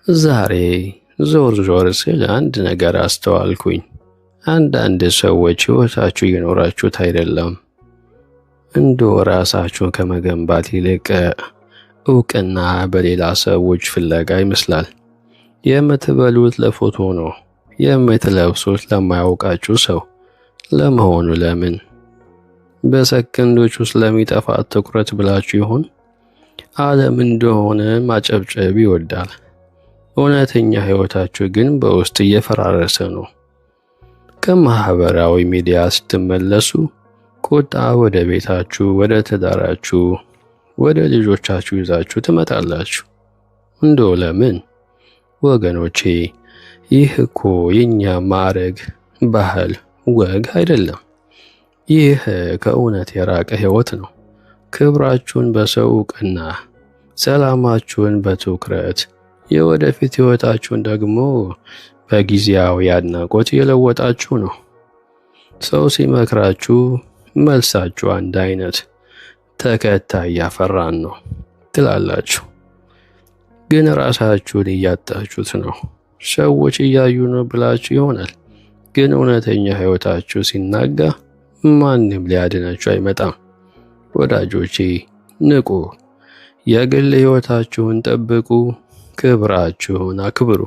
ዛሬ ዞር ስል አንድ ነገር አስተዋልኩኝ። አንዳንድ ሰዎች ሕይወታችሁ እየኖራችሁት አይደለም። እንደው ራሳችሁን ከመገንባት ይልቅ እውቅና በሌላ ሰዎች ፍለጋ ይመስላል። የምትበሉት ለፎቶ ነው፣ የምትለብሱት ለማያውቃችሁ ሰው። ለመሆኑ ለምን? በሰከንዶች ውስጥ ለሚጠፋ ትኩረት ብላችሁ ይሆን? ዓለም እንደሆነ ማጨብጨብ ይወዳል። እውነተኛ ሕይወታችሁ ግን በውስጥ እየፈራረሰ ነው። ከማህበራዊ ሚዲያ ስትመለሱ ቁጣ ወደ ቤታችሁ፣ ወደ ትዳራችሁ፣ ወደ ልጆቻችሁ ይዛችሁ ትመጣላችሁ። እንደው ለምን? ወገኖቼ፣ ይህ እኮ የኛ ማዕረግ፣ ባህል፣ ወግ አይደለም። ይህ ከእውነት የራቀ ሕይወት ነው። ክብራችሁን በሰው ዕውቅና፣ ሰላማችሁን በትኩረት፣ የወደፊት ሕይወታችሁን ደግሞ በጊዜያዊ አድናቆት እየለወጣችሁ ነው። ሰው ሲመክራችሁ መልሳችሁ አንድ አይነት፣ ተከታይ ያፈራን ነው ትላላችሁ። ግን ራሳችሁን እያጣችሁት ነው። ሰዎች እያዩ ነው ብላችሁ ይሆናል። ግን እውነተኛ ሕይወታችሁ ሲናጋ ማንም ሊያድናችሁ አይመጣም። ወዳጆቼ ንቁ፣ የግል ሕይወታችሁን ጠብቁ፣ ክብራችሁን አክብሩ።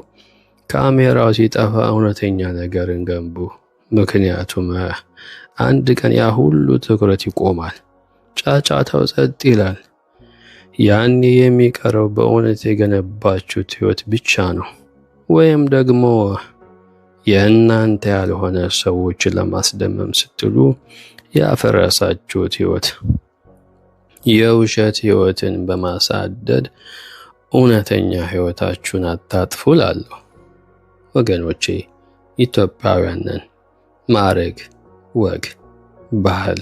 ካሜራው ሲጠፋ እውነተኛ ነገርን ገንቡ። ምክንያቱም አንድ ቀን ያ ሁሉ ትኩረት ይቆማል፣ ጫጫታው ጸጥ ይላል። ያኔ የሚቀረው በእውነት የገነባችሁት ሕይወት ብቻ ነው። ወይም ደግሞ የእናንተ ያልሆነ ሰዎችን ለማስደመም ስትሉ ያፈረሳችሁት ሕይወት። የውሸት ሕይወትን በማሳደድ እውነተኛ ሕይወታችሁን አታጥፉ እላለሁ። ወገኖቼ፣ ኢትዮጵያውያን ነን። ማዕረግ፣ ወግ፣ ባህል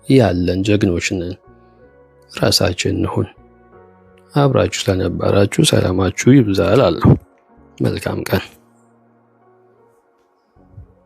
ያለን ጀግኖች ነን። ራሳችን እንሁን። አብራችሁ ስለነበራችሁ ሰላማችሁ ይብዛ እላለሁ። መልካም ቀን።